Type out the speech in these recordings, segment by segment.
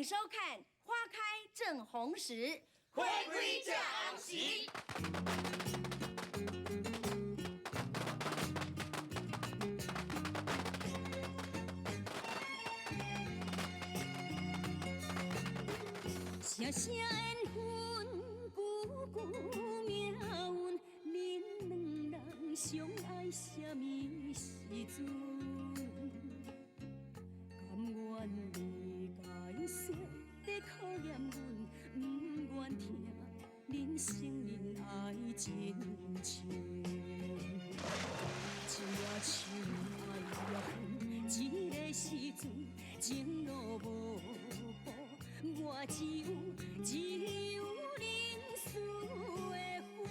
收看《花开正红时》，花开正红时。声声缘分，句句命运，恁两人相爱什么时阵？甘愿离解说，在考验阮，不愿听恁承认爱真情。这像爱也分，一个时阵情路无步，我只有零丝的份，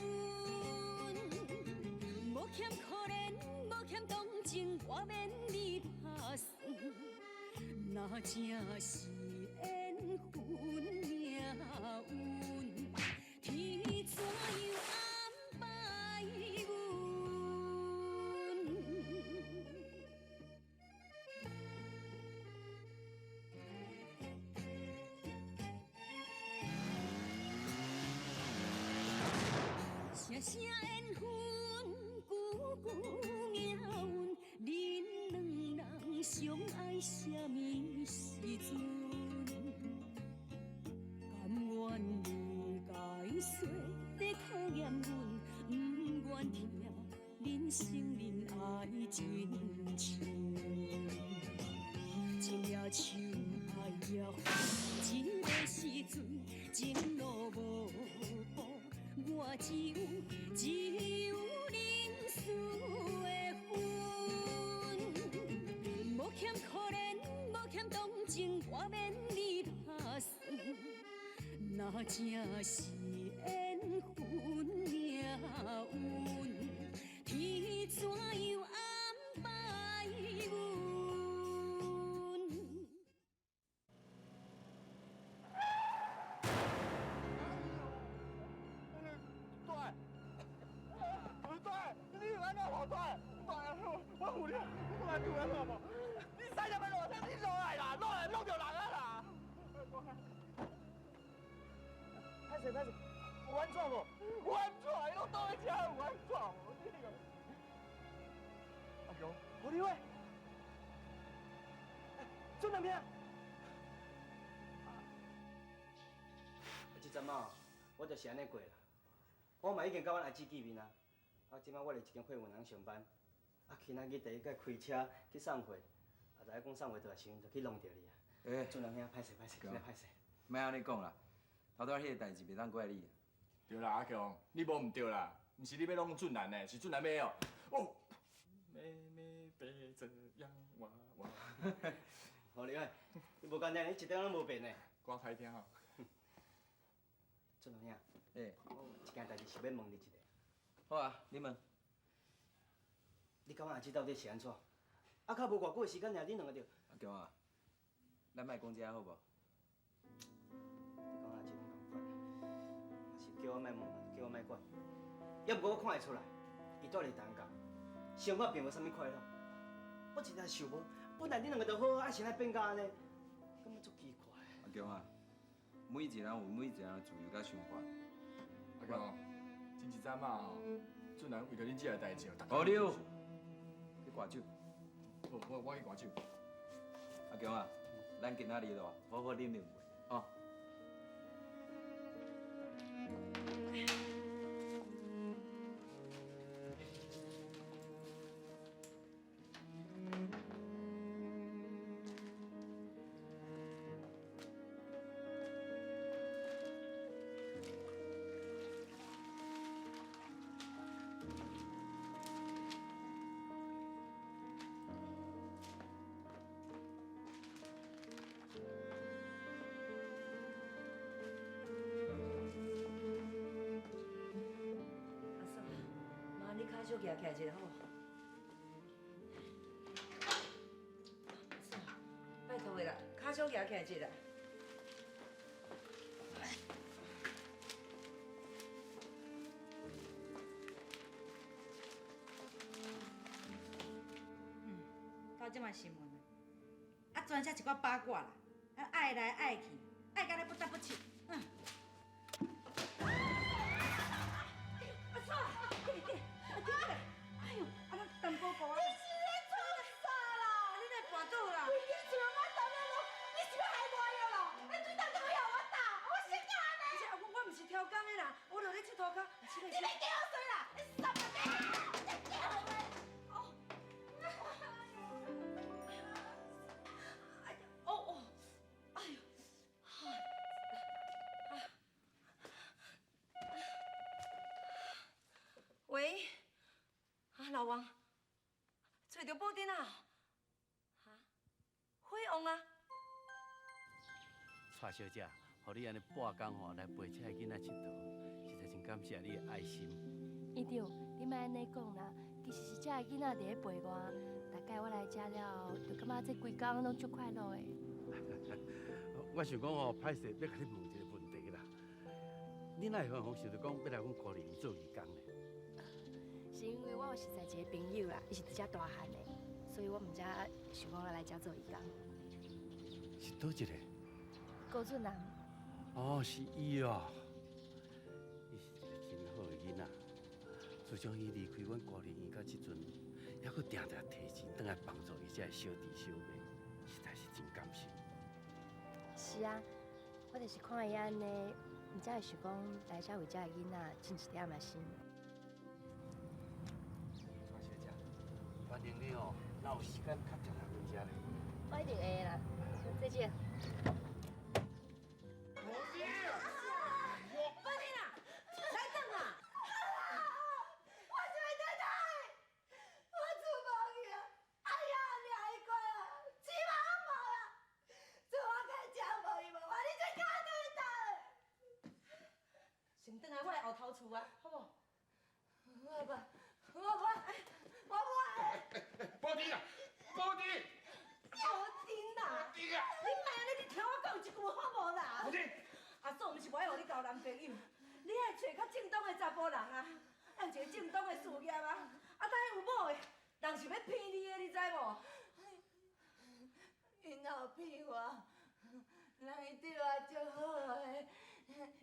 无欠可怜，无欠同情，我免你打算。那正是缘分命运，天怎样安排阮？声声缘分，句句命运，恁两人相爱什么时阵？甘愿离解说，在考验阮，不愿听恁承认爱真情。这像爱也分，一个时阵情路无步，我只有零丝的份，无欠可怜，无欠同情，我免你打算。那正是缘分命运，天怎样安排阮？你安怎好大？我有你，我来救人好无？你使什么落车？你落来啦，落来弄着人啊啦！歹势，有安怎无？有安怎？伊拢倒在遮，有安怎无？阿强，胡立伟，做哪边？这阵啊，我就是安尼过啦。我嘛已经甲阮阿姊见面啊。即摆我伫一间货运行上班，今仔日第一个开车去送货，知影讲送货大伤，就去弄着你啊。俊良兄，歹势，真个歹势。莫安尼讲啦，头拄迄个代志袂当怪你。对啦，阿强，你无唔对啦，毋是你要弄俊男呢，是俊男要哦。哦，妹妹别这样娃娃。好厉害，你无简单，你一点拢无变呢。歌开听吼。俊良兄，我有一件代志想要问你一下。好啊，你问。你甲阮阿姊到底是安怎？较无偌久的时间，尔恁两个就……阿强啊，咱莫讲这好无？你讲阿姊拢同款，是叫我莫问嘛，叫我莫管。要不过我看会出来，伊住伫东港，生活并无啥物快乐。我真正想无，本来恁两个就好好，爱是爱变甲安尼，感觉足奇怪。阿强啊，每一个人有每一个人的自由甲想法。阿强，前一阵嘛吼，俊男为着恁这个代志，好了，去挂酒。好，我去挂酒。阿强啊，咱今仔日咯，好好啉两杯，吼。脚手举起来一下好无？拜托的啦，脚手举起来一下。到即卖新闻啊，全写一寡八卦啦，爱爱来爱去，爱甲你不得不亲。阿错，弟弟，哎呦，啊，咱淡薄薄啊。你是咧做啥啦？你来跋倒啦？规日像我打了咯，你是要害我哟咯？你对当怎么要我打？我心肝呢？不是，我唔是挑工的啦，我落咧佚佗卡。你别给我水啦！你什么病啊？你叫我！哦。哎呀，哦，哎呦，喂，啊，老王，找到布丁啊？啊，辉煌啊！蔡小姐，互你安尼半工吼来陪这个囡仔佚佗，实在真感谢你的爱心。院长，你莫安尼讲啦，其实是这个囡仔伫咧陪我，大概我来遮了，就感觉这规工拢足快乐的。我想讲吼，歹势要甲你问一个问题啦。你哪会想想着讲要来阮高林做义工呢？是因为我有实在一个朋友啦，伊是伫遮大汉的，所以我毋知想讲来遮做义工。是倒一个？高俊南。哦，是伊哦。伊是一个真好的囡仔。自从伊离开阮高林院到即阵，还佫定定提钱倒来帮助伊遮小弟小妹，实在是真感谢。是啊，我就是看伊安尼，毋才会想讲来遮为遮个囡仔尽一点仔心。蔡小姐，欢迎你哦，哪有时间较常来阮遮咧？我一定会啦，再见。先转来我的后头厝啊，好无？我不，保定啊，保定，保定啦！你莫安尼，你听我讲一句好无啦？保定，阿嫂毋是无爱互你交男朋友，你爱找较正当的查甫人啊，爱有一个正当的事业啊。啊，等下有某的，人是要骗你的，你知无？因哪有骗我？人伊对我足好的，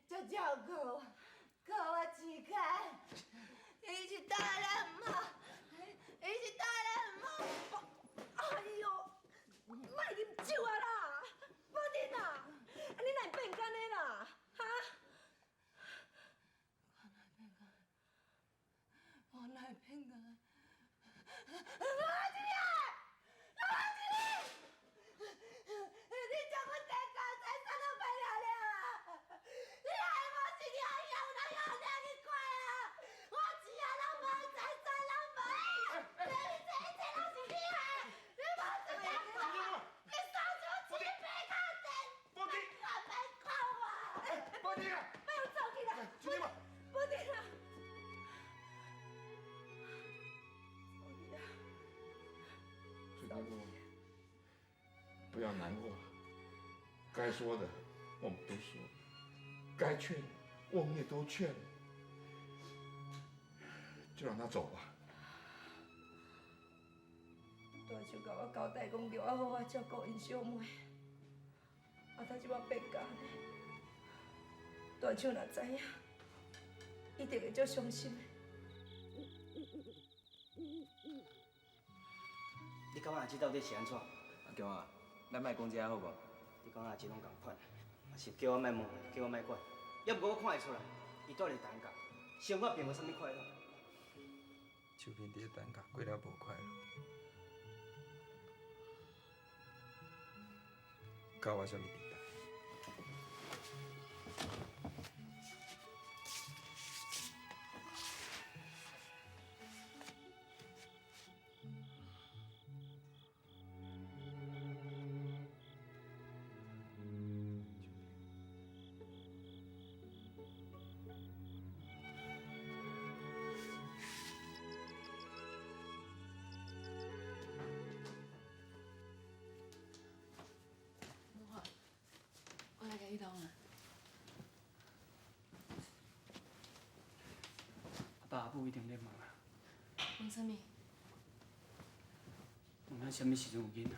足照顾我，靠我钱开。伊是大人嘛，伊是大人嘛。哎呦，莫啉酒啊啦，保定啊，你哪会变干的啦？哈？我哪会变干？你将我家家财产都败了啊！你害我一个养人养两个怪啊！我钱啊拢无，财产拢无，这一切拢是你害！你无一点管我，你送出钱赔靠钱，保定，我免管我！保定啊，不要走起来！兄弟们，不定啊！水大哥，不要难过，该说的我们都说了，该劝的我们也都劝了，就让他走吧。大舅甲我交代讲，叫我好好照顾因小妹。啊，他即摆变假呢，大舅若知影，一定会足伤心的。你感觉这到底是安怎？阿强啊，咱莫讲这好无？你讲阿这拢共款，也是叫我莫问，叫我莫管。要不过我看会出来，伊住伫单价，生活并无啥物快乐。手边伫单价过了无快乐，教我啥物地带？我来甲你弄啊。阿爸阿母一定咧忙啊，问啥物？问咱什么时阵有囡仔？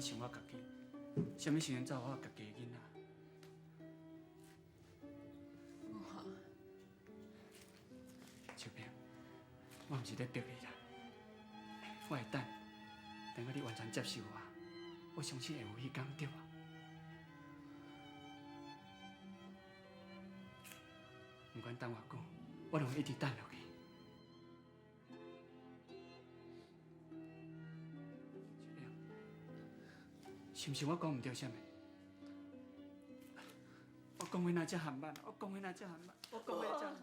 想我家己，什么时阵照顾我家己的囡仔？秋萍，我毋是咧逼你啦，我会等到你完全接受我相信会有迄天对吧？不管等偌久，我拢会一直等落去。秋萍，是毋是我讲毋对啥物？我讲话哪遮含慢？我讲话哪遮含慢？我讲话遮含慢。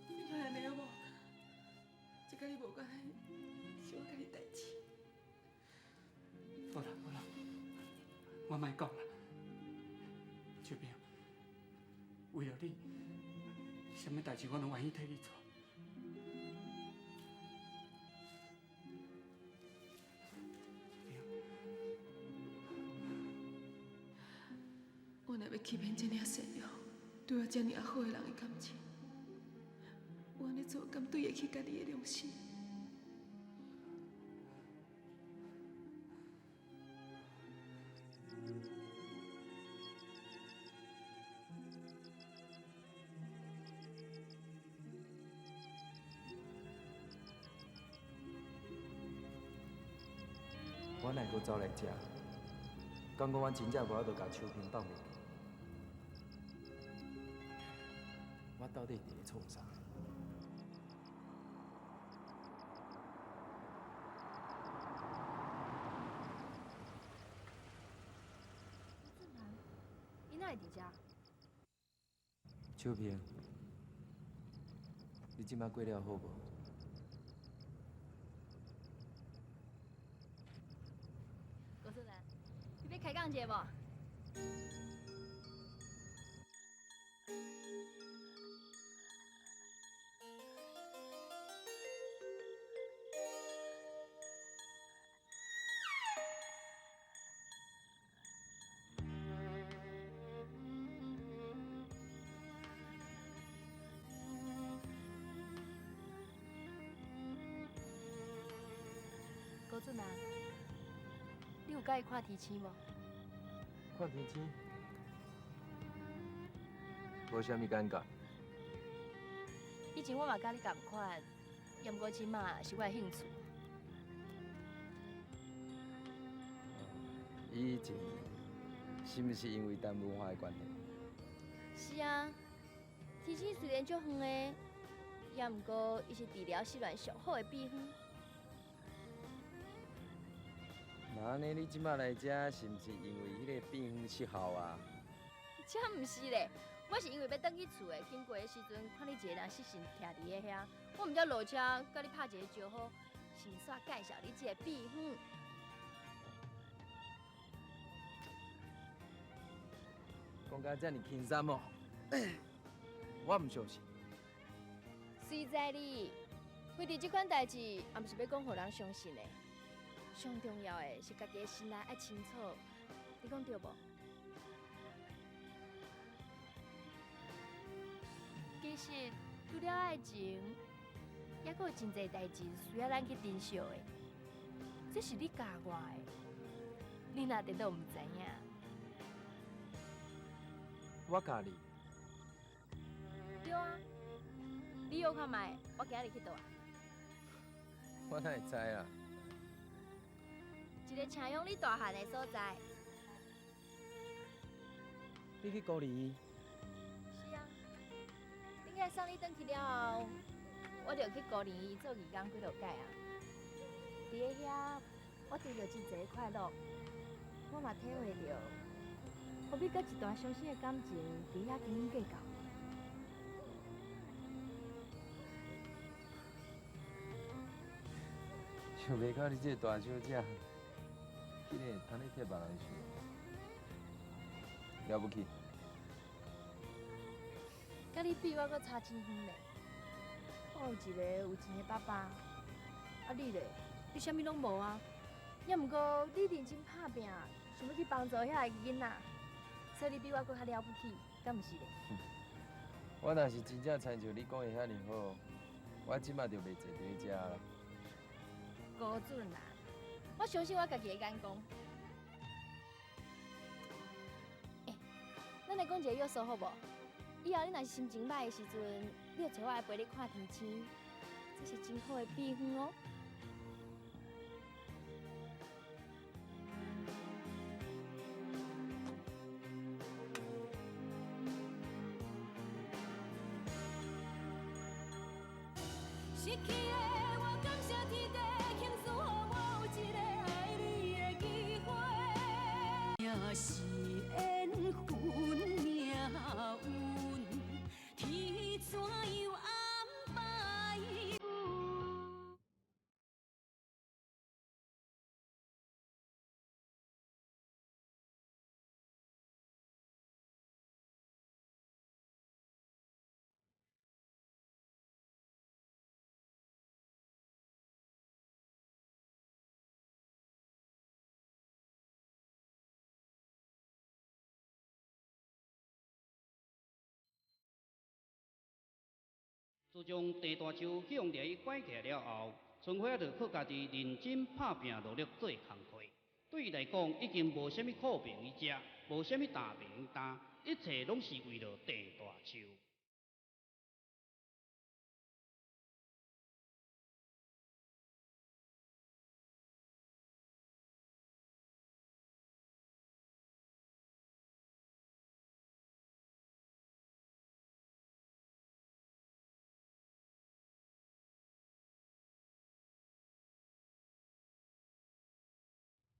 你莫安尼好无？这甲你无关系，是我甲你代志。好啦，我莫讲啦。秋萍，为了你，什么代志我拢愿意替你做。我若要欺骗这尔善良、对我这尔好的人的感情，我安尼做敢对得起家己的良心？我哪会走来遮？敢讲我真正无法度甲秋萍放袂记？我到底伫咧创啥？你哪会伫遮？秋萍，你即摆过了好无？郭素兰，你要开讲者无？郭俊兰，你有介意看天星无？看天星，无啥物感觉。以前我嘛甲你同款，也毋过即马是我的兴趣。以前是毋是因为谈文化的关系？是啊，天星虽然足远的，也毋过伊是治疗失恋上好的秘方。那安尼，你即摆来遮是毋是因为迄个变方失效啊？这毋是咧，我是因为要转去厝的，经过的时阵看你一个人失神徛伫个遐，我毋则落车甲你拍一个招呼，顺便介绍你这个秘方。讲甲遮尔轻松哦，我毋相信。随在你，为着这款代志，也毋是要讲互人相信的。上重要的是家己的心内爱清楚，你讲对无？其实除了爱情，还佫有真侪代志需要咱去珍惜的。这是你教我的，你若颠倒毋知影。我教你。对啊，你又看卖，我今日去倒啊？我哪会知啊？一个请用你大汉的所在。你去高丽？是啊，顶个送你转去了后，我就去高林做义工几落届啊。伫个遐，我得到真侪快乐，我嘛体会到，何必甲一段伤心的感情伫遐斤斤计较。想袂到你这个大小姐，竟然会通咧替别人想，了不起。甲你比，我阁差真远咧。我有一个有钱的爸爸，啊你咧，你啥物拢无啊？也毋过你认真打拼，想要去帮助遐个囡仔，所以你比我阁较了不起，敢毋是咧？我若是真正亲像你讲的遐尼好，我即马就袂坐伫遮啦。高准啦，我相信我家己的眼光。阮来讲一个约束好无？以后你若是心情歹的时阵，你就找我来陪你看天星，这是真好的秘方哦。失去的我，感谢天地倾诉，予我有一个爱你的机会。命是缘分，命运，天怎样安排阮？自从地大树向掠伊拐起来了后，春花就靠家己认真打拼努力做工课。对伊来讲，已经无啥物苦平伊食，无啥物大病伊担，一切拢是为了地大树。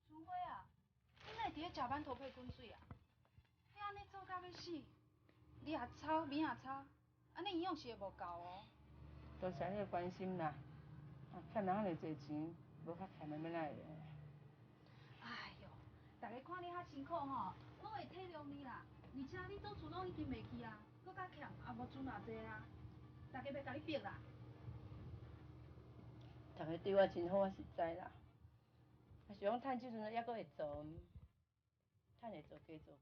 春花啊，你哪会伫咧食馒头配滚水啊？你安尼做甲要死，你也吵，面也吵，安尼营养是会无够哦。多谢你的关心啦，欠人遐尼济钱，无较欠的要哪会用？哎哟，大家看你遐辛苦吼，拢会体谅你啦。而且你做厝拢已经袂去啊，搁较欠，也无存偌济啊，大家要甲你逼啦。大家对我真好，我实在啦。若是讲趁即阵还阁会做，趁会做加做寡，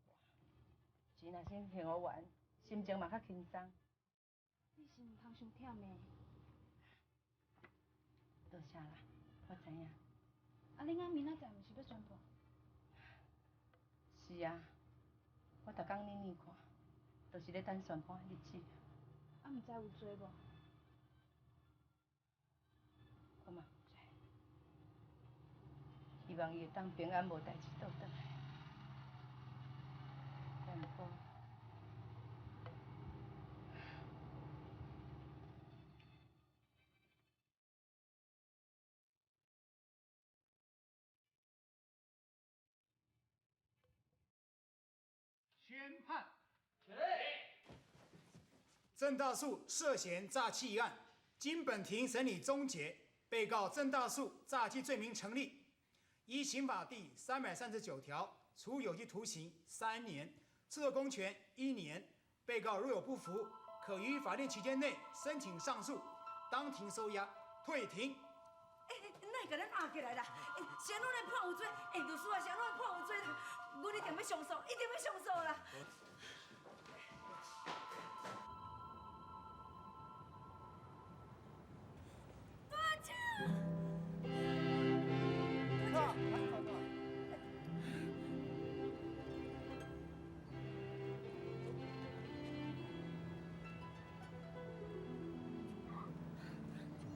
钱若先还我完，心情嘛较轻松。你是毋通伤忝的。多谢啦，我知影。啊，恁仔明仔载毋是要宣布？是啊，我逐工念看，就是咧等宣判日子。啊，毋知有做无？我嘛不知，希望伊会当平安无代志倒转来。但毋过，宣判。郑大树涉嫌诈欺一案，经本庭审理终结，被告郑大树诈欺罪名成立，依刑法第339条，处有期徒刑3年，褫夺公权1年。被告若有不服，可于法定期间内申请上诉，当庭收押，退庭。哪会甲咱压起来啦？谁拢来判有罪？律师啊，谁拢来判有罪啦？阮一定要上诉，一定要上诉啦！大姐，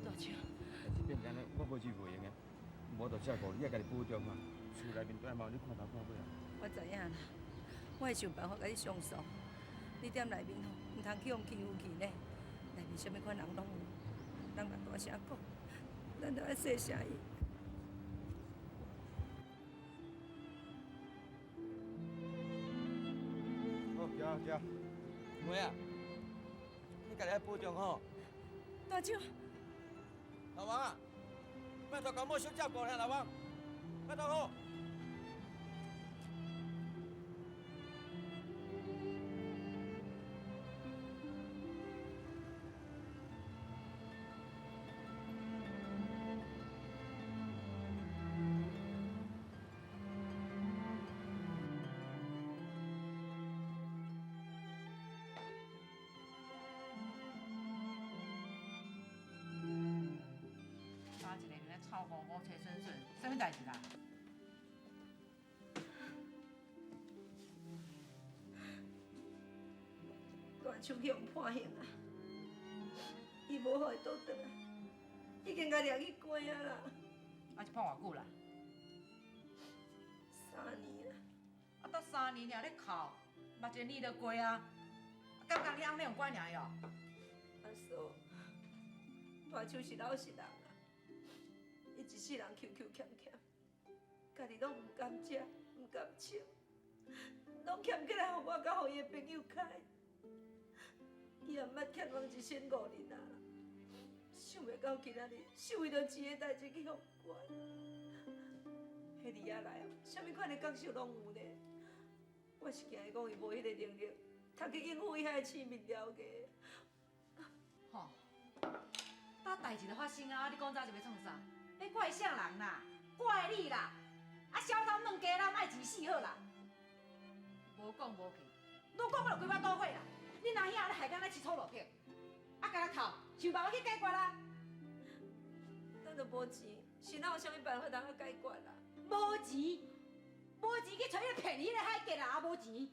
大姐，这边干呢，我无去袂用的，无就照顾你，也家己保重啊。厝内面大猫，你看头看尾啊。我知影啦，我会想办法甲你上诉。你踮内面吼，毋通去互欺负去呢。内面啥物款人拢有，人若大声讲，咱就爱说声伊。好，行行。妹啊，你家己爱保重吼。大舅。老王啊，拜托甲某小照顾下，老王，拜托好。臭糊糊、吹顺顺，啥物代志啦？手去用判刑啊，伊无互伊倒转来，已经甲掠去关啊啦。啊，是判偌久啦3年啊。啊，到3年尔咧哭，目一个年就过啊。敢讲你翁咧用关尔哟？阿嫂，大手是老实人啊，伊一世人求求欠欠，家己拢唔甘食，唔甘穿，拢欠起来，互我甲互伊的朋友开。伊也毋捌欠我一身5年啊，想袂到今仔日是为着钱的代志去互关。迄日仔来哦，啥物款的感受拢有呢。我是惊伊讲伊无迄个能力，通去应付伊遐个市民了解。吼，呾代志就发生啊！你讲早就要创啥？要怪啥人啦？怪你啦！啊，小偷两家人爱钱死好啦！无讲无去，愈讲我就规把刀火啦！你若遐咧害敢咧吃醋落票，啊，甲咱哭，想办法去解决啦！咱都无钱，是哪有啥物办法通去解决啦？无钱，无钱去找迄个骗你的海吉啦，啊无钱！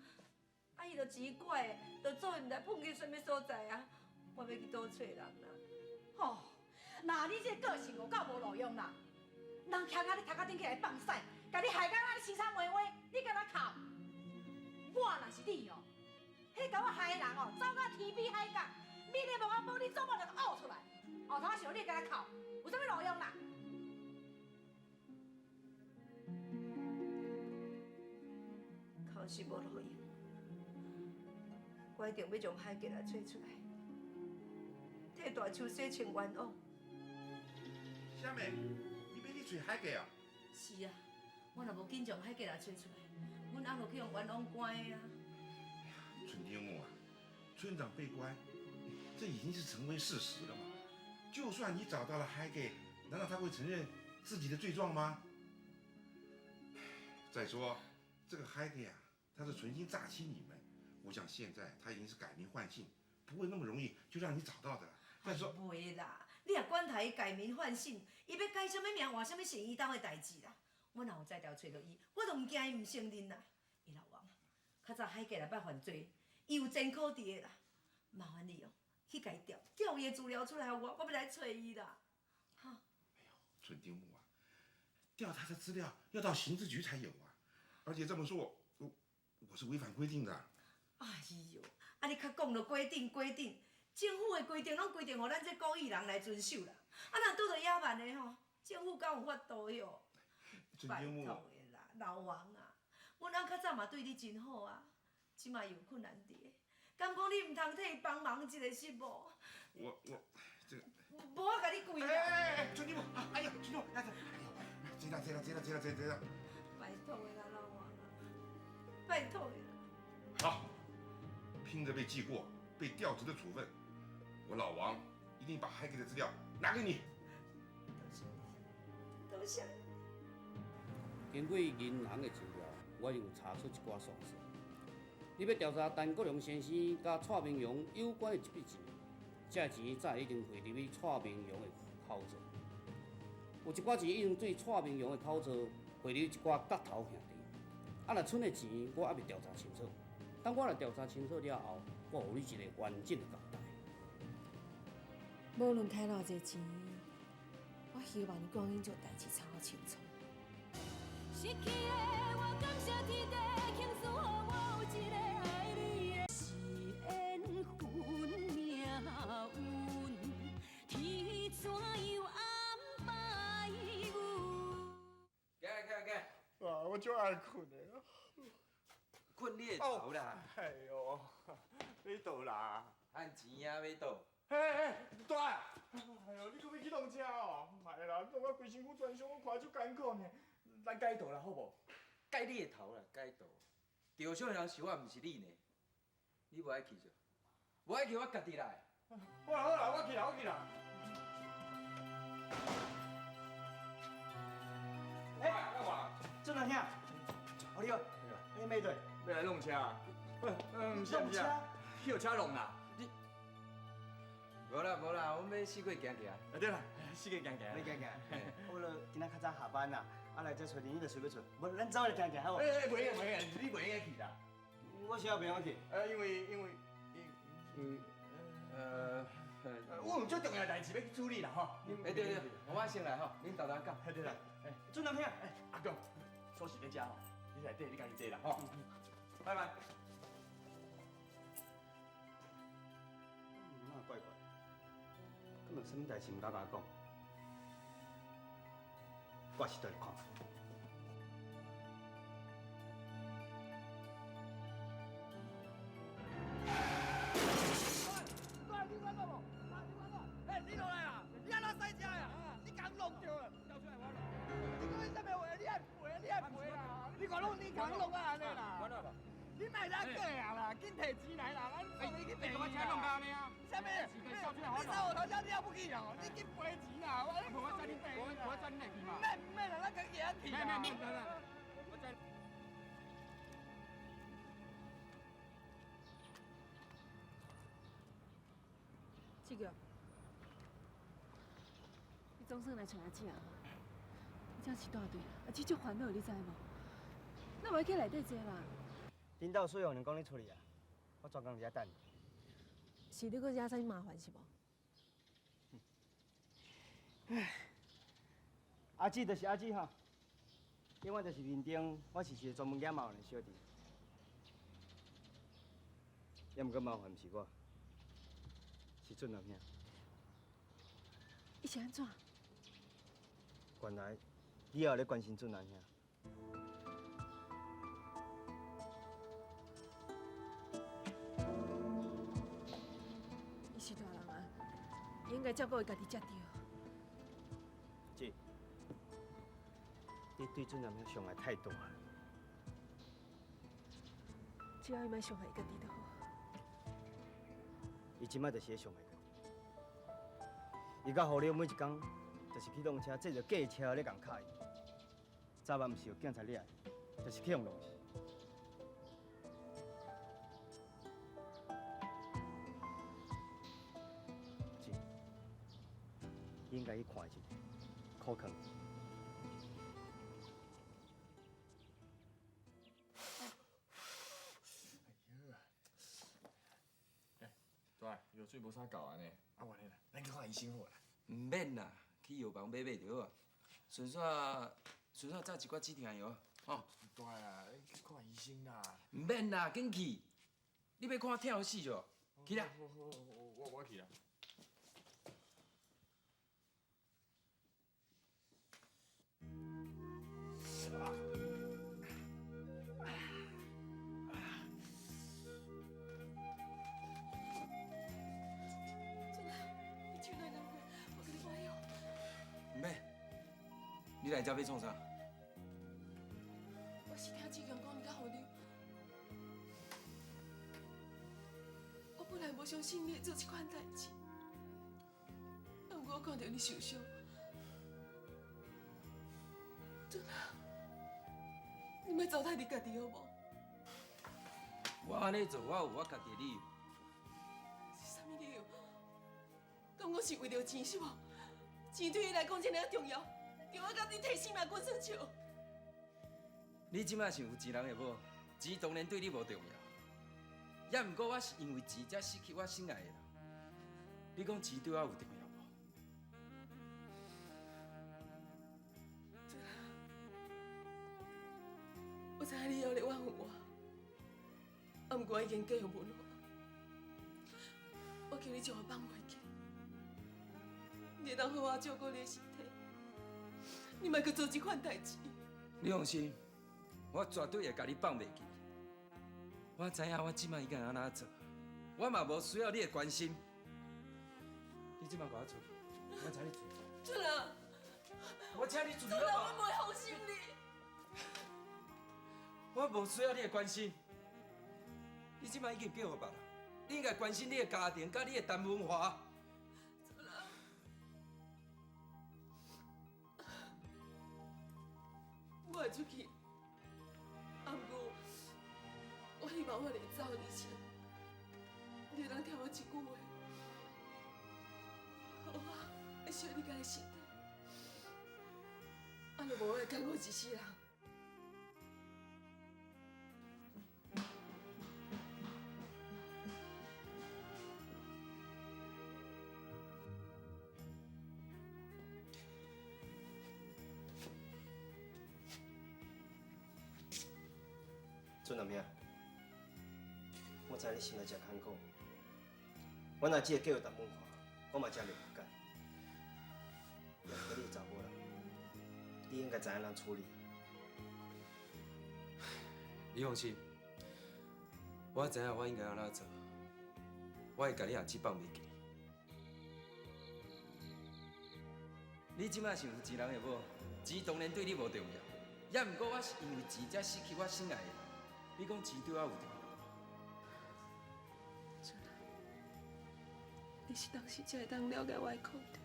啊，伊就钱怪的，就做毋知碰去什么所在啊！我要去倒找人啦。吼，那你这个性有够无路用啦！人徛在你头壳顶起来放屎，甲你害到啊！你凄惨袂话，你甲咱哭。我若是你哦，迄甲我害的人哦，走到天边海角，你咧无我帮你做梦就呕出来，后头想你甲咱哭，有啥物路用啦？哭是无路用，我一定要将海吉来找出来，替大手洗清冤枉。虾妹，你要去找海吉啊？是啊，我若无紧将海吉来找出来，阮翁就去用冤枉关的啊。村丁木啊，村长被关，这已经是成为事实了嘛。就算你找到了海吉，难道他会承认自己的罪状吗？再说，这个海吉啊，他是存心诈欺你们，我想现在他已经是改名换姓，不会那么容易就让你找到的了。再说，袂啦，你也管他伊改名换姓，伊要改什么名换什么姓，伊当的代志啦。我若有再调找到伊，我就唔惊伊唔承认啦。伊老王啊，较早海吉来捌犯罪，伊有前科伫的啦。麻烦你哦，去甲伊调伊的资料出来，我要来找伊啦。哈。哎呦，村丁木啊，调他的资料要到刑事局才有啊，而且这么做，我是违反规定的。哎呦，啊你较讲了规定，政府的规定拢规定，互咱这故意人来遵守啦。啊，若拄着野蛮的吼，政府敢有法度哟？拜托的啦，老王啊，阮翁较早嘛对你真好啊，即马有困难伫的，敢讲你唔通替伊帮忙一个是无？我这个，无我甲你跪啦！哎，村丁木，哎呀，村丁木，哎呦，接啦！拜托的啦，老王啊，拜托的啦。好，拼着被记过、被调职的处分，我老王一定把海吉的资料拿给你。多谢。经过银行的资料，我有查出一寡线索。你要调查陈国良先生甲蔡明阳有关的一笔钱，这钱早已经汇入去蔡明阳的口座。有一寡钱已经对蔡明阳的口座汇入一寡角头兄弟。啊，若剩的钱我还未调查清楚。等我来调查清楚了后，我有你一个完整的交代。无论开偌济钱，我希望你赶紧将代志查清楚。失去的我感谢天地倾诉，予我有一个爱你的是缘分命运，天怎样安排阮？起，哇，我就爱困的。困你的头啦！哎呦，要倒啦？按钱啊，要倒。嘿，大啊！哎呦，你可要去弄车哦？卖啦，弄我规身躯全伤，我看就艰苦呢。咱改倒啦，好无？改你的头啦，改倒。着伤的人是我，毋是你呢。你无爱去就，无爱去我家己来。好啦，我去啦。哎，干嘛？郑大兄，好你哦，你没对，要来弄车啊？唔是，有车弄啦。无啦，阮要四界行行。对啦，四界行行。你行行。我了今仔较早下班啦，啊来这找你，你就随便找。无，咱走来行行好无？袂用，你袂用去啦。我啥袂用去？因为我有足重要的代志要去处理啦吼。对对，我先来吼，恁豆豆讲。对啦，准男兄，阿公，锁匙在家吼，你内底你家己坐啦吼。拜拜。哪怪怪？根本什么代志唔敢甲我讲，我是倒来看。你落来啦！你安怎使食呀？你刚弄着了，交出来我了。你讲你什么话？你爱赔，你爱赔啦！你看弄你刚弄啊安尼啦。我啦。你莫再过啊啦，紧摕钱来啦，咱送你去赔。你干嘛弄到安尼啊？什么？你找我头家你也不去哦？你紧赔钱啦！我你赔我赚你赔。我赚你来去嘛？免啦，咱家己啊去啦。免啦。我赚。这个。总算来找阿姐啊！这是大对啦，阿姐足烦恼，你知无？那我去内底坐啦。领导需要人讲你处理啊，我专工伫遐等。是你搁惹啥物麻烦是无？唉，阿姊就是阿姊吼，另外就是面顶，我是一个专门惹麻烦的小弟。也毋过麻烦毋是我，是准男兄。伊是安怎？原来你也有咧关心准男兄。伊是大人啊，伊应该照顾伊家己才对。姐，你对准男兄伤害太大了。只要伊莫伤害伊家己就好。伊即摆就是咧伤害家己。伊甲狐狸每一工。就是去弄车，坐着假车咧共卡伊。早晚毋是有警察掠，就是去用弄死。是，应该去看一下，可坑。对，药水无啥够安尼，啊，完了，咱去看医生好啦。唔免啦。去药房买就好啊，顺续炸一寡止疼药，吼。对啊，去看医生啦。唔免啦，紧去。你要看疼死哦，去啦。我去啦。唔免，你来遮要创啥？我是听志强讲你较好你，我本来无相信你会做这款代志，但我看到你受伤，真啊，你莫糟蹋你家己好无？我安尼做，我有我家己的理由。是啥物理由？敢我是为着钱是无？钱对伊来讲真尔重要，叫我甲你提性命滚算笑。你即摆想有钱人的某，钱当然对你无重要。也毋过我是因为钱才失去我心爱的人。你讲钱对我有重要无？我知影你要来挽回我，啊，毋过我已经继续问我，我求你将我放回去。你当好好照顾你的身体，你莫搁做这款代志。你放心，我绝对会甲你放袂记。我知影我即摆应该安怎做，我嘛无需要你的关心。你即摆给我出去，我请你出去。准啊！我请你出去准啊！我不会放心你。我无需要你的关心。你即摆已经嫁互别人，你应该关心你的家庭，甲你的陈文华。我会出去，啊，不过我希望我会走以前，你能听我一句话，好啊，会小你家己身体，啊，就无会耽误一世人。俊男兄，我知你心内真坎坷，我若只会继续谈问看，我嘛真袂不干。若是你查某人，你应该知影怎处理。你放心，我知影我应该安怎做，我会甲你阿姊放袂记。你即摆是有钱人的某，钱当然对你无重要，也毋过我是因为钱才失去我心爱的人。你讲钱对我有重要？你是当时才会当了解我的苦痛。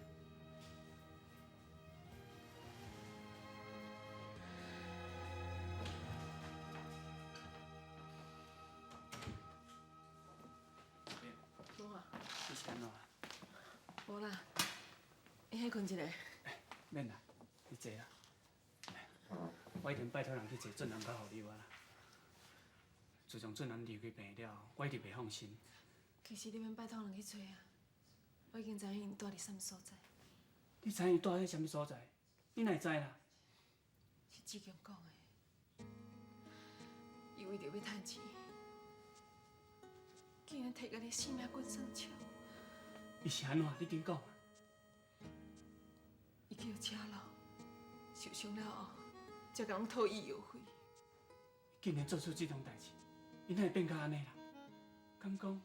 无啊，你是安怎？无啦，你先困一下。免啦，你坐啦。我已经拜托人去找俊男较互你啦。自从俊男离开病了，我一直袂放心。其实你免拜托人去找啊，我已经知影因住伫啥物所在。你知影伊住喺啥物所在？你哪会知啦？是志强讲的，伊为着要趁钱，竟然摕家己性命滚算笑。伊是安怎？你紧讲。伊去车楼，受伤了后，才甲人讨医药费。竟然做出这种代志，伊哪会变甲安尼啦？敢讲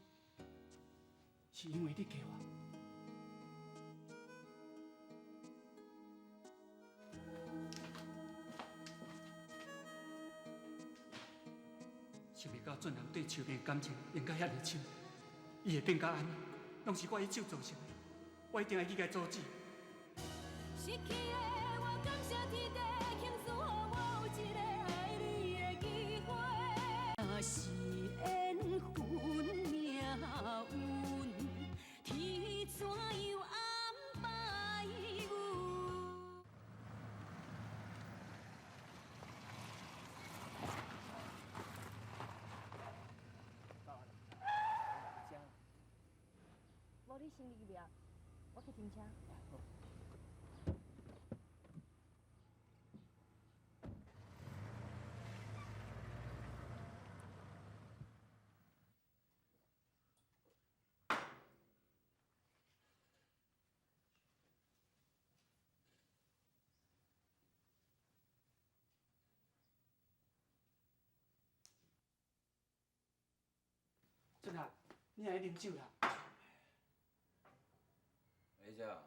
是因为你给我？想袂到俊男对秋萍的感情应该遐尼深，伊会变甲安尼，拢是我一手造成的，我一定要去甲阻止。失去的我感谢天地，倾诉予我有一个爱你的机会。若是缘分命运，天怎样安排阮？无你先入去庙，我去停车。俊男，你爱啉酒啦？哎呀，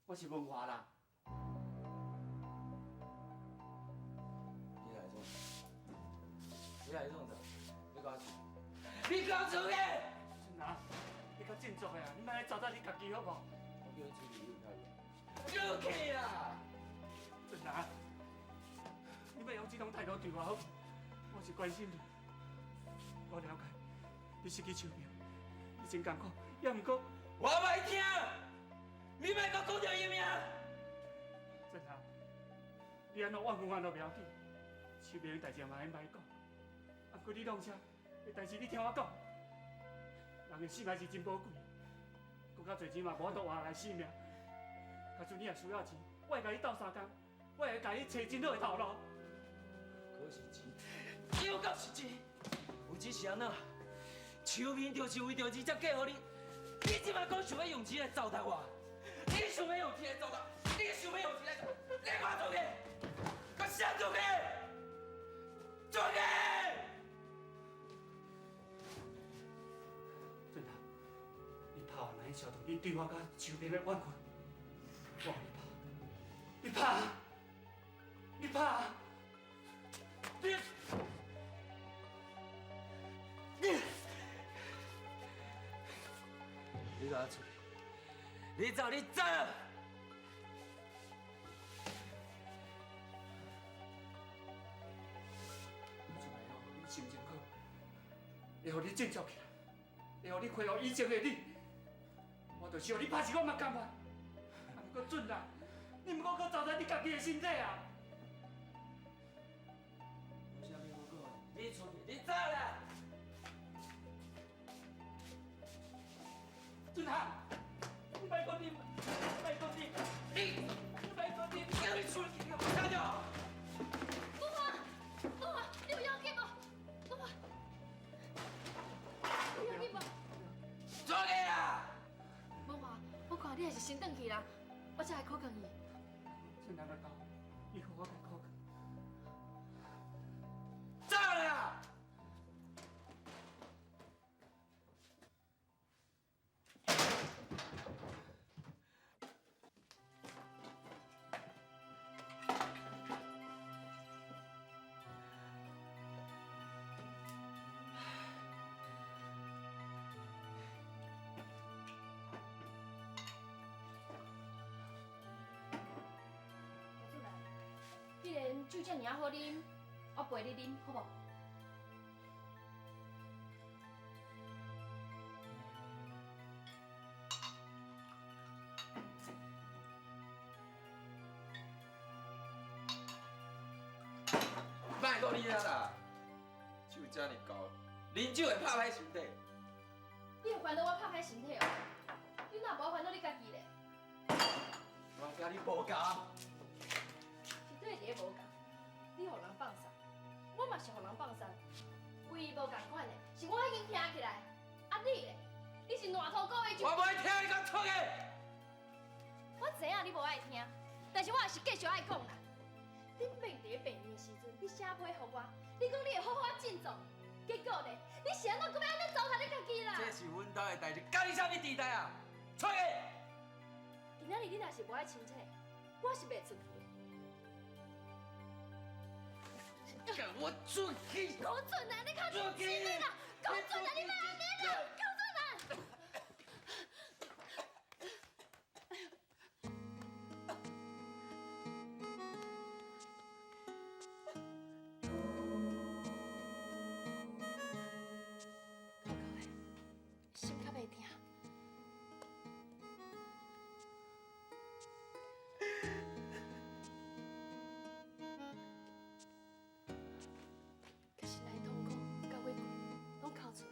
我是文华啦。你来创啥？你来创啥？你搞出？你搞出去！俊男，你较振作的啊！你莫来糟蹋你家己好无？我叫你出去，你有跳入去啦！俊男，你莫用这种态度对我好。我是关心你，我了解。你失去手命，你真艰苦，也毋过我袂听，你莫搁讲着伊名。俊男，你安怎怨恨都袂要紧，手命的代志嘛免歹讲。啊，过你弄啥？但是你听我讲，人的性命是真宝贵，搁较侪钱嘛无法度换来性命。假如你也需要钱，我会甲你斗相共，我会甲你找真好的头路。可是钱，又到是钱，有钱是安怎？秋明就是为着钱才嫁互你，你即摆讲想要用钱来糟蹋我，你想要用钱来糟蹋，你想要用钱来糟蹋，你快出去，快闪出去，出去！俊男，你拍我哪消除你对我甲秋明的怨恨？我你拍，你拍，你给我出去！你走，你走！出来后，你心情好，会互你振作起来，会互你恢复以前的你。我就想你拍是我嘛甘愿，啊，不过俊男，你毋过搁糟蹋你家己的身体啊！有啥物好讲的？你出去，你走啦！俊男，你别讲你，别讲你，你别讲你，叫你出去，你给我下掉！文华，文华，你有要紧无？文华，先转去啦，我才来考验伊。真难得到，以后我来考。走啦！既然酒这尔好啉，我陪你啉，好无？卖讲你啊啦，酒这么高，啉酒会拍歹身体。你有烦恼我拍歹身体哦？你哪无烦恼你家己咧？我甲你无共。是对伫无共，你互人放散，我嘛是互人放散，唯一无共款的是我已经听起来，啊你咧，你是烂头狗的酒。我不爱听你讲出去。我知影你无爱听，但是我还是继续爱讲啦。恁妹伫病院的时阵，你写批互我，你讲你会好好振作，结果咧，你是安怎搁要安尼糟蹋你家己啦？这是阮兜的代志，甲你啥物地带啊？出去！今仔日你若是无爱清醒，我是袂出去的。干我出去！讲准啊！你看你死你啦！讲准啊！你莫安尼啦！讲准啊！心较袂疼。可是来痛苦、甲委屈，拢哭出来。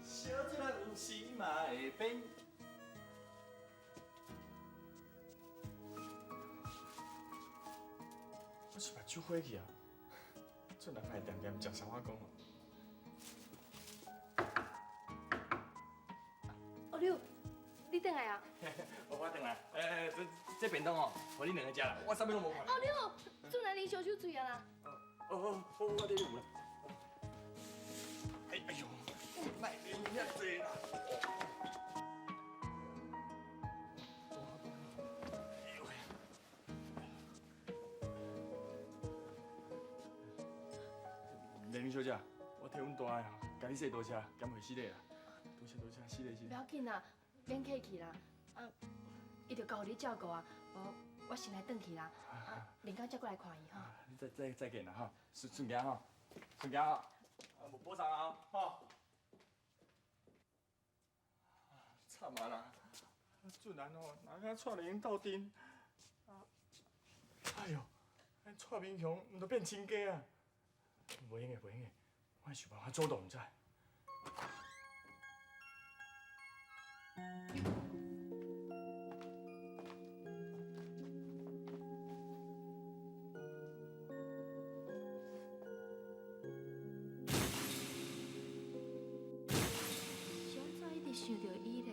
小姐有时嘛会变。我是把酒火去啊！做人爱点点食啥我讲哦。哦六，你等来啊？我等来，这便当哦，互你两个食啦，我啥物拢无看。哦六，做男啉烧酒醉啊啦！我这有啦。哎呦，卖啉遐济啦！连小姐，我替阮大个吼，甲你说多谢，减回死礼啦。多谢，死礼。不要紧啦，免客气啦。啊，伊着交你照顾啊，无我先来转去啦。啊，另间再过来看伊哈。再见啦哈，顺行哈，顺行哈，无啥啊哈。惨啊啦，俊男哦，哪敢带连到顶？哎呦，咱带民雄，毋着变亲家啊！袂用的，我想办法阻挡唔知。是安怎一直想着伊咧？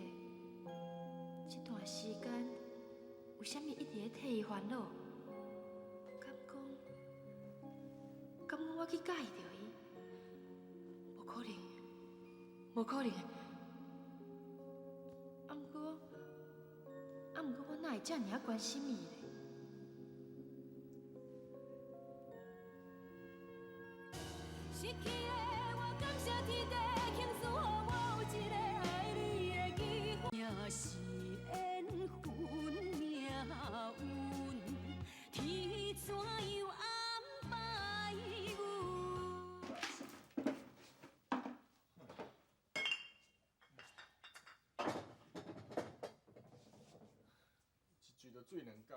这段时间，为什么一直咧替伊烦恼？敢讲我去介意着伊？无可能，无可能。毋过我哪会遮尔关心伊咧？失去的我感谢天地倾诉，予我有一个爱你的机会。命是缘分，命运，天怎样安排阮？一醉就醉两工，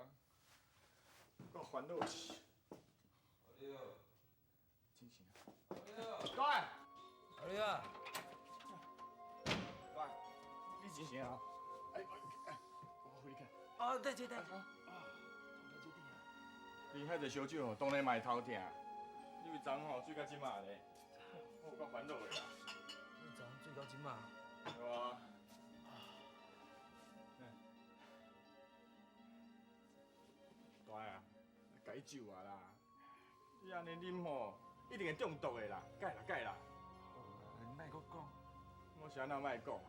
我烦恼死。清醒啊！对，阿丽啊，对，你清醒啊！我回去。哦，对。啉遐济烧酒吼，当然嘛会头痛。你为昨吼醉到即马咧，我有够烦恼的啦。你昨醉到即马？对啊。大啊，改酒啊啦！你安尼啉吼，一定会中毒的啦，改啦改啦。你莫搁讲。我是安那莫讲？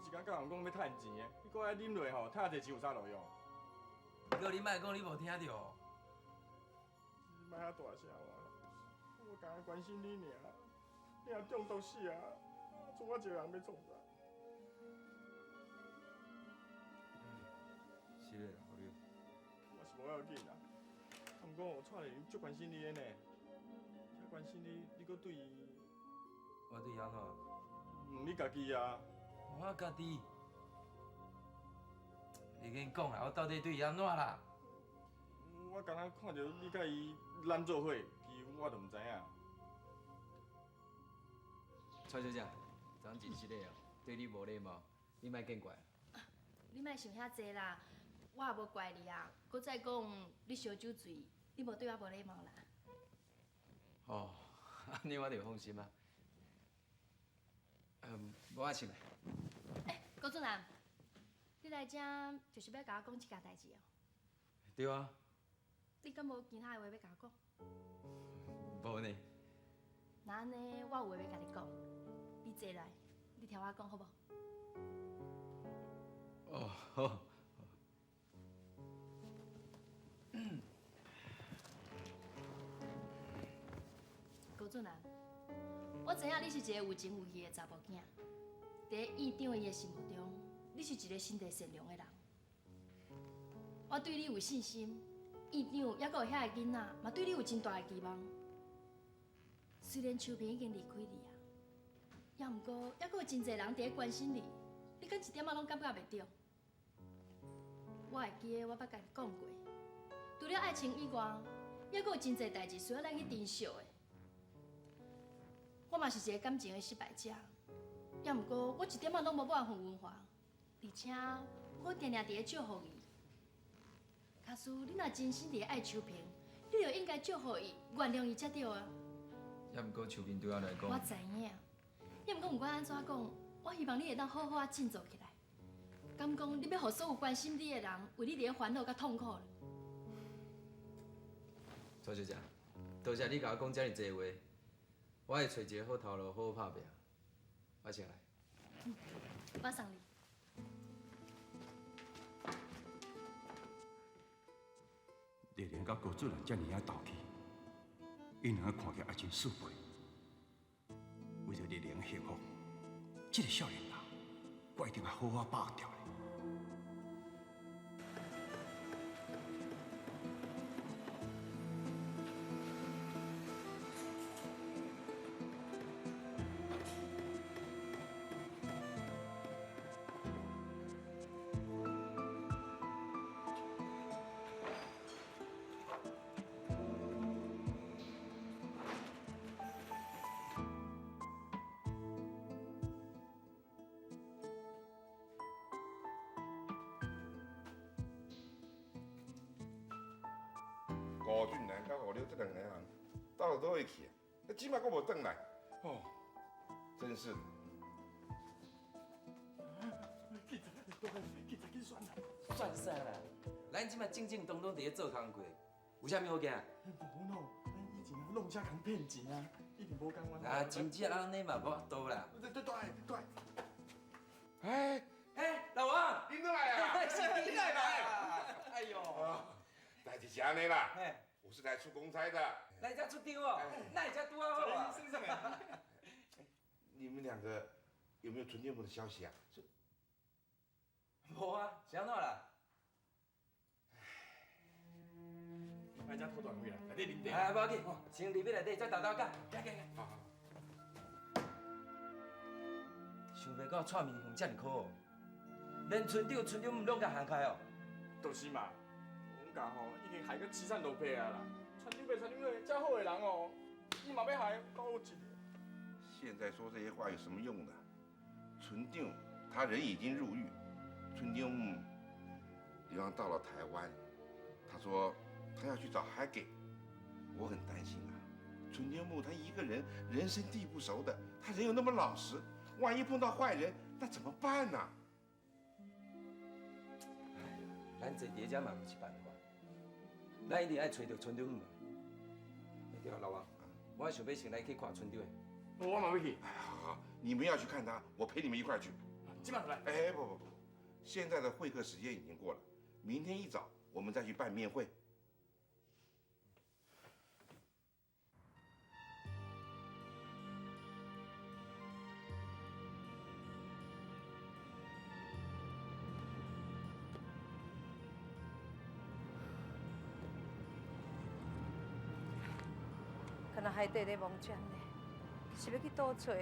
你一天到晚讲要趁钱的，你搁爱啉落吼，趁这钱有啥路用？哥，你莫讲，你无听着。你莫遐大声哇！我刚刚关心你尔，你若中毒死啊，剩我一个人要创啥？是的，好哩。我是无要紧啦，毋过我蔡丽足关心你的呢，遮关心你，你搁对伊，我对伊安怎？你家己啊。我家己。你跟讲啦，我到底对伊安怎啦？我刚刚看到你甲伊揽做伙，其我就毋知影。蔡小姐，昨真实的哦，对你无礼貌，你莫见怪。你莫想遐济啦，我也无怪你啊。搁再讲，你烧酒醉，你无对我无礼貌啦。哦，安尼我就放心啊。无我请来。高俊南，你来这就是要甲我讲一件代志哦。对啊。你敢无其他的话要甲我讲？无呢。那安尼，我有话要甲你讲，你坐来，你听我讲好无？哦，好。高俊南，我知影你是一个有情有义的查某囝，在院长伊的心目中，你是一个心地善良的人。我对你有信心，院长也阁有遐个囡仔，嘛对你有真大的期望。虽然秋萍已经离开你啊，也毋过也阁有真侪人伫咧关心你，你敢一点仔拢感觉袂到？我会记得我捌甲你讲过，除了爱情以外，也阁有真侪代志需要咱去珍惜的。我嘛是一个感情的失败者，也毋过我一点仔拢无满分文化，而且我定定伫咧祝福伊。假使你若真心伫咧爱秋萍，你就应该祝福伊、原谅伊才对啊。也毋过秋萍对我来讲，我知影，也毋过毋管安怎讲，我希望你会当好好啊振作起来。敢讲你要互所有关心你的人为你伫咧烦恼甲痛苦了。蔡小姐，多谢你甲我讲遮尔济话，我会找一个好头路，好好拍拼。我先来。我送你。丽莲甲高主任遮尔啊斗气，因两个看起来也真适配。为着丽莲的幸福，这个少年人，我一定要好好把握住咧。高俊南甲五六这两个人到倒位去啊？即摆阁无转来，哦，真是。算啥啦？咱即摆正正当当伫咧做工课，有啥物好惊？无咯，咱以前弄遮工骗钱啊，一定无共阮。啊，真正安尼嘛无法度啦。对。哎，老王，你倒来啊！是你来啦！哎呦，代志是安尼啦，我是来出公差的。来遮出张哦，那遮拄好好啊。你们两个有没有纯天母的消息啊？无啊，是安怎啦？来遮拖大会啦，内底啉茶。啊，无要紧，先入去内底再豆豆讲。好。想袂到蔡面红遮尔可哦，连村长毋拢甲行开哦。就是嘛，阮家吼已经害到凄惨落魄啊啦。村长遮好的人哦，伊嘛要害到我一个。现在说这些话有什么用呢？村长他人已经入狱，村长比方到了台湾，他说他要去找海给，我很担心啊。纯天木他一个人人生地不熟的，他人又那么老实，万一碰到坏人，那怎么办呢？咱坐伫遮嘛不是办法，咱一定要找到村长嘛。对啊，老王，我想要先来去看村长。我马上去。哎，好，你们要去看他，我陪你们一块去。今晚来。哎，不，现在的会客时间已经过了，明天一早我们再去办面会。看到海底咧梦江呢，是要去倒找？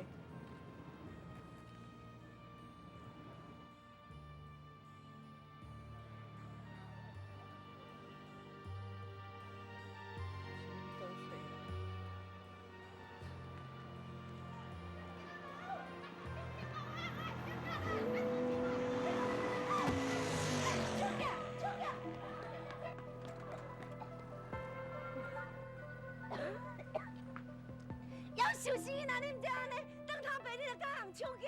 小心呐！你唔知安尼，当头爸你就甲人抢去，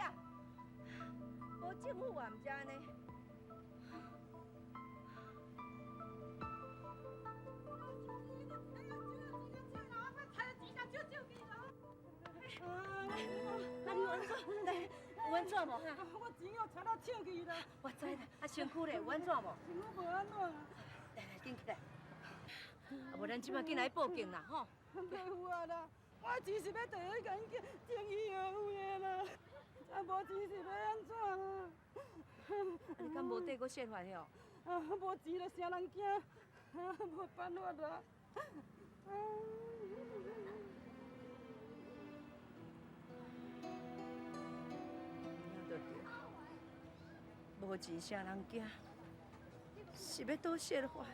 无政府也唔知安尼。啊，你有安怎？来，有安怎无？我钱哦，差到抢去啦。我知啦，啊，身躯咧有安怎无？身躯无安怎。来，紧起来。啊，无咱即摆紧来报警啦，吼。袂有啊啦。我钱是要第一甲因进医院的啦，啊无钱是要安怎啊？你敢无缀过泄怀哦？啊，无钱就啥人惊，啊无办法啦。对对，无钱啥人惊，是要倒泄怀。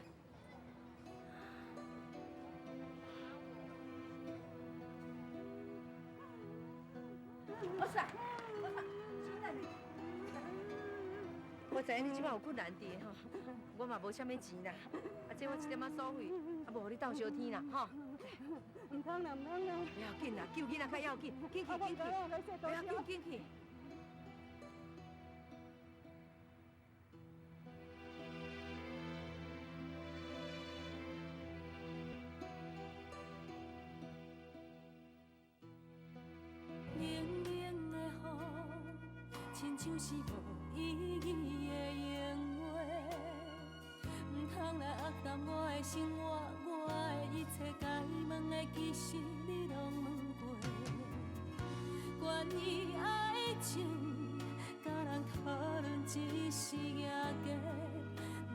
我知影你即摆有困难伫吼，我嘛无啥物钱啦，啊，这我一点仔所费，啊，无互你斗相天啦，吼。唔通啦，唔通啦。不要紧啦，救囡仔较要紧，紧去，不要紧，紧去。冷冷的雨，亲像是无意义的闲话，唔通来恶淡我的生活，我的一切该问的其实你拢问过。关于爱情，甲人讨论只是野价，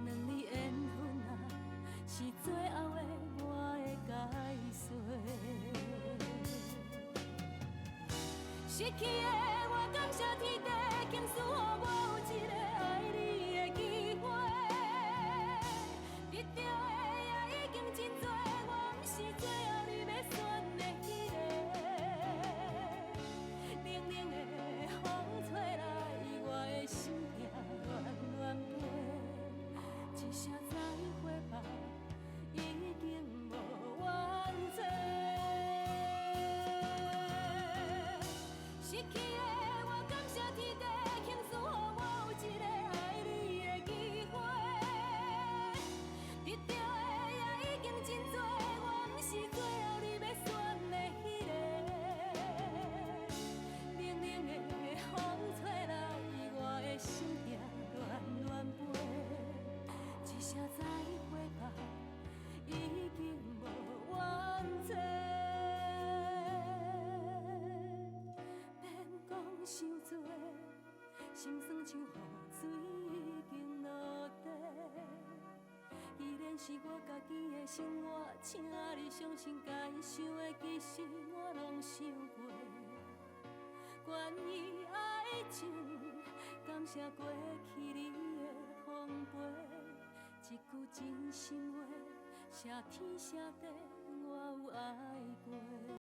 两字缘分啊，是最后的我的解释。失去的我感谢天地，竟赐予我有一个爱你的机会。得到的也已经真多，我不是最后你要选的迄个。冷冷的风吹来，我的心痛乱乱飞，一声再会吧，已经无完整。失去的我感谢天地，倾诉予我有一个爱你的机会。得到的也已经真多，我不是最后你要选的迄个。冷冷的风吹来，我的心痛乱乱飞，一声再会吧，已经无完整。伤多，心酸像雨水已经落地。既然是我家己的生活，请你相信该想的其实我拢想过。关于爱情，感谢过去你的奉陪，一句真心话，谢天谢地我有爱过。